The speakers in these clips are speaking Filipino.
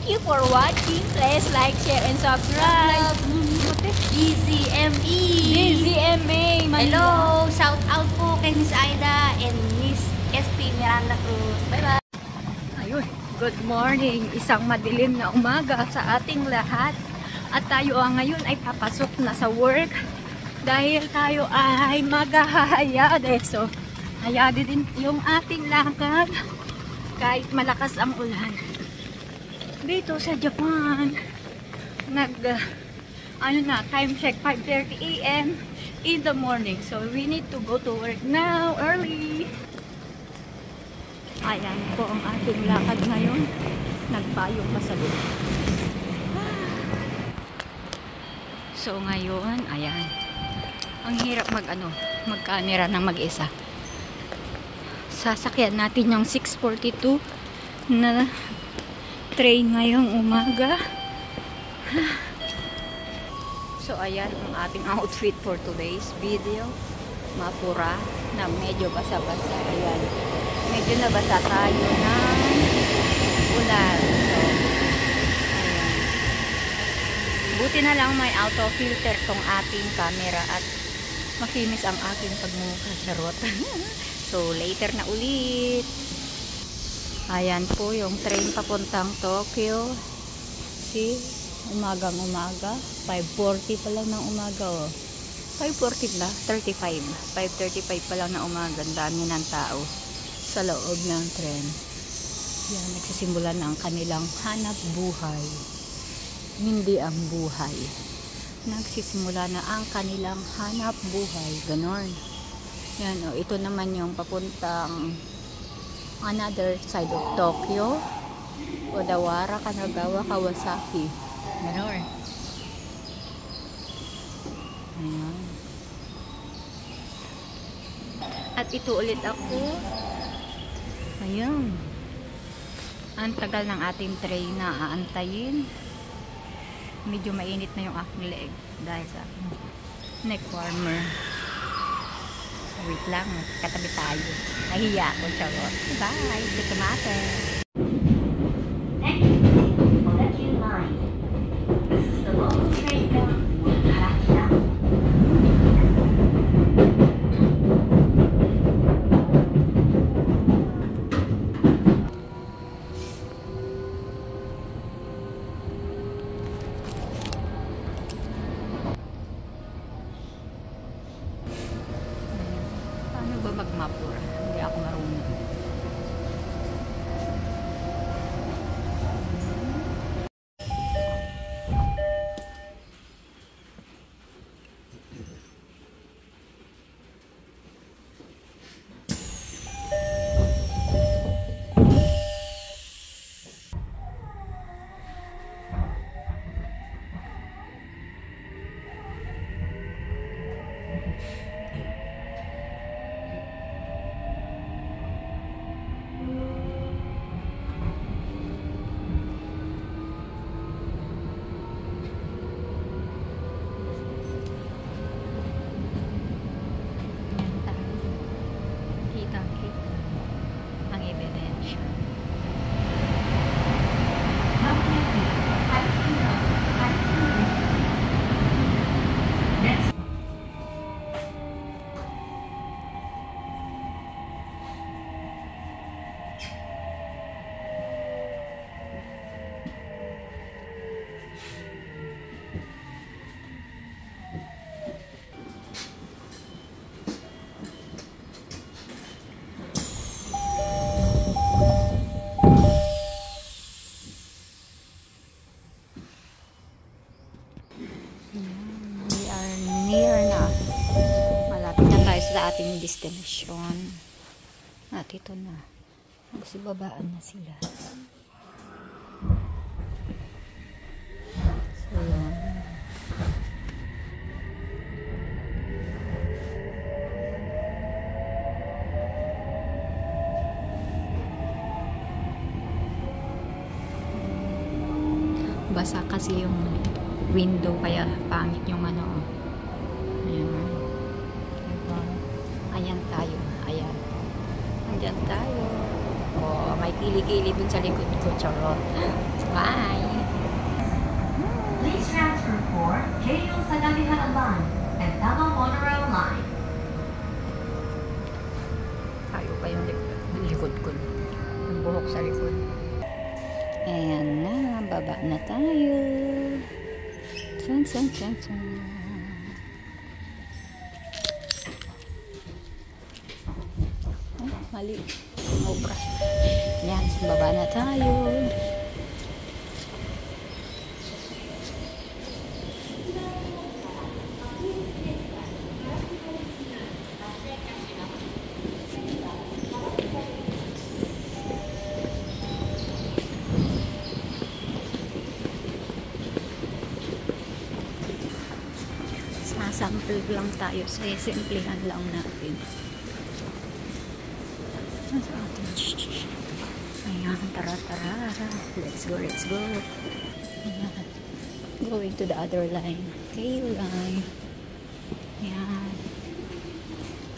Thank you for watching. Please like, share, and subscribe. DZME. DZME. Hello, shout out po kay Miss Aida and Miss SP Miranda Cruz. Bye-bye. Ayun, good morning. Isang madilim na umaga sa ating lahat. At tayo ngayon ay papasok na sa work dahil tayo ay maghahayade. So, hayade din yung ating lakad kahit malakas ang ulan. Dito sa Japan, time check 5:30 AM in the morning. So, we need to go to work now early. Ayan po ang ating lakad ngayon. Nagpayong pa sa loob. So ngayon, ayan. Ang hirap mag-camera ng mag-isa. Sasakyan natin yung 6:42 na train ngayong umaga. So ayan ang ating outfit for today's video. Mapura na medyo basa-basa. Ayan. Medyo nabasa tayo ng ulan. So, ayan. Buti na lang may auto filter tong ating camera at makinis ang aking pagmumukha. Charot. So, later na ulit. Ayan po yung train papuntang Tokyo. See? Umagang-umaga. 5:40 pa lang ng umaga. Oh. 5:40 na. 35. 5:35 pa lang na umaga. Ang dami ng tao sa loob ng tren. Yan, nagsisimula na ang kanilang hanap buhay. Hindi ang buhay. Nagsisimula na ang kanilang hanap buhay. Ganon. Yan, o, ito naman yung papuntang another side of Tokyo. Odawara, Kanagawa, Kawasaki. Ganon. Ayan. At ito ulit ako. Ayan. Ang tagal ng ating train na aantayin. Medyo mainit na yung aking leg dahil sa neck warmer. Wait lang, katabi tayo. Nahiya ako, charot. Bye! Take a matter. Next, Odachi Line. This is the local train bound for Karakita. Magmapura. Hindi ako marunong. Sa ating destination. At ito na. Magsibabaan na sila. So, yun. Basa kasi yung window kaya pangit yung ano. Ayan. Ayan tayo. Ayan. Andyan tayo. Oh, may kili-kili dun sa likod ko. Charot. Bye! Line and Tama Monorail Line. Tayo pa yung likod ko. Yung buhok sa likod. Ayan na, baba na tayo. Tsan, tsan, tsan, tsan. Ay, mali. Obra. Ayan, baba na tayo. Sasample lang tayo. Simplihan lang natin. Ayan, tara, tara. Let's go, let's go. Ayan. Going to the other line. Tail line. Ayan.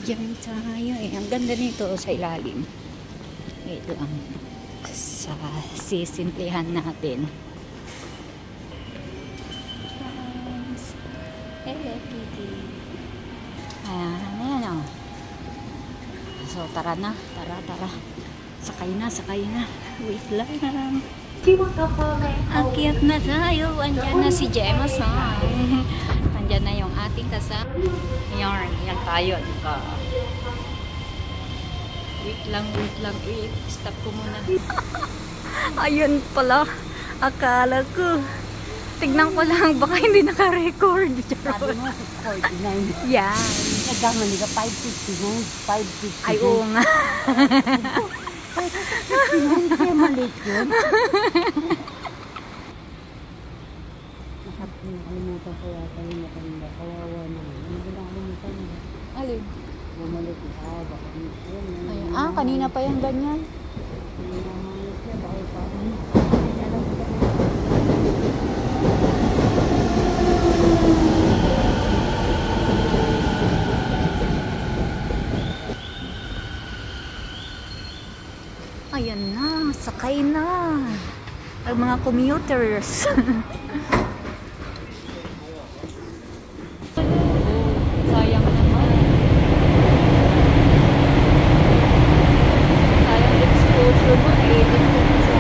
Diyan tayo. Ang ganda nito sa ilalim. Wait lang. Sisimplihan natin. Hello, Kitty. Ayan, ayan o. So, tara na. Tara, tara. Sakay na, sakay na. Wait lang. Akyat na tayo. Andyan na si Gemma Sang. Andyan na yung ating kasama. Yan, yan tayo. Wait lang, wait lang. Wait, stop ko muna. Ayun pala. Akala ko. Tignan ko lang, baka hindi naka-record. Sabi mo, 49. Yan. Nagkamali ka, 559, 550. Ay, oo nga. 559, kaya maliit yun. Nakalimutan ko yata yung matanda. Kawawa naman. Ano ba nakalimutan mo? Alin? Bumalik yung baka yun. Ah, kanina pa yung ganyan. Nangangalit siya, baka pa. Ayan na, sakay na. Ang mga commuters. Sayang naman. Sayang exposure mo. Edit ko na sa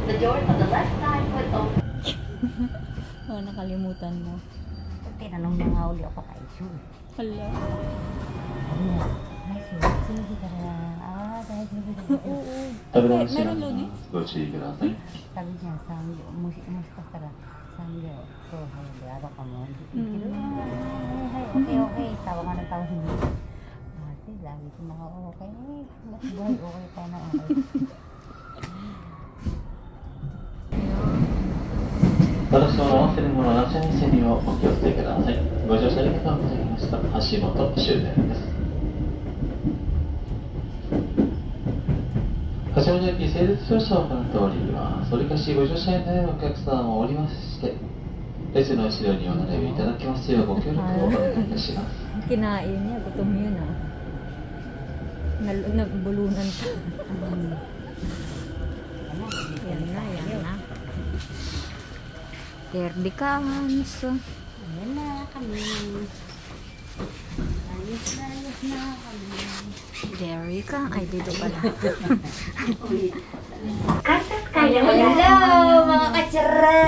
The door on the left side will open. oh, nakalimutan mo. Tinanong na nga uli ako kay Sue. Hala. Hi Sue, sinabi ka na. Dahil sinabi ka na. Oo. 食べ直し Meron な doon eh. ご注意ください。 Sabi niya, moしかしたらSangyo, to, hayado ka mo. Okay, okay. Tawa nga ng tawa niya. Ate, lagi ko naka-okay. Mas buhay, okay pa na okay. 私は合わせるものなしに線にをお気をつけください。ご乗車ありがとうございました。橋本終点です。柏崎駅整列乗車を行っております。それかしご乗車になるお客様をおりまして、列の後ろにお並びいただきますようご協力をお願いいたします。 Kinain niya, gutom yun ah. Nabulunan siya. Yan na, yan na. There becomes. Ayan na kami. Ayos na kami. There ka. Ay, dito pala. Hello, mga katsara!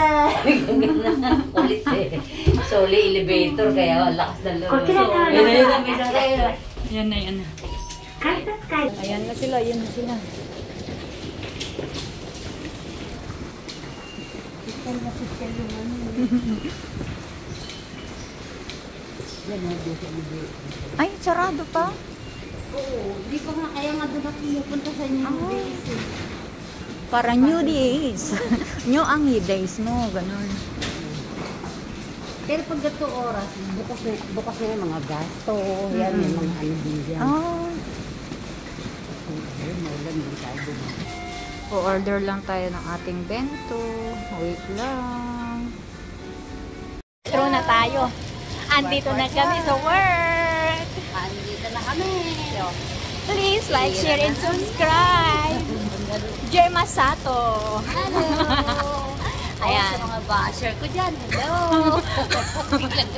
Ulit eh. Soli elevator, kaya lakas ng loob. Yan na, yan na. Ayan na sila, yan na sila. Ay, sarado pa? Oo, di pa nga kaya nga doon ako pumupunta sa inyo. Para new days. New ang days mo, ganun. Pero pag gato oras, bukas na yung mga gasto, yan, may mga ano din yan. Oh. Ayun, maulan, hindi tayo bumalik. O-order lang tayo ng ating bento. Wait lang. Through na tayo. Andito na kami sa work. Andito na kami. Please like, share, and subscribe. Jerma Sato. Hello! Ayan. Sa mga basher ko dyan, hello! Biglang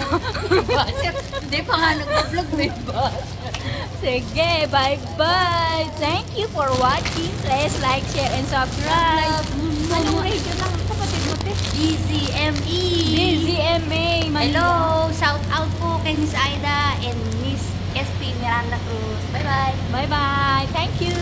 basher. Hindi pa nga nag-vlog, may basher. Sige, bye-bye. Thank you for watching. Please like, share, and subscribe. Anong radio lang kapatid mo, te? DZME! DZMA. Hello! Shout out po kay Miss Aida and Miss SP Miranda Cruz. Bye-bye! Bye-bye. Thank you.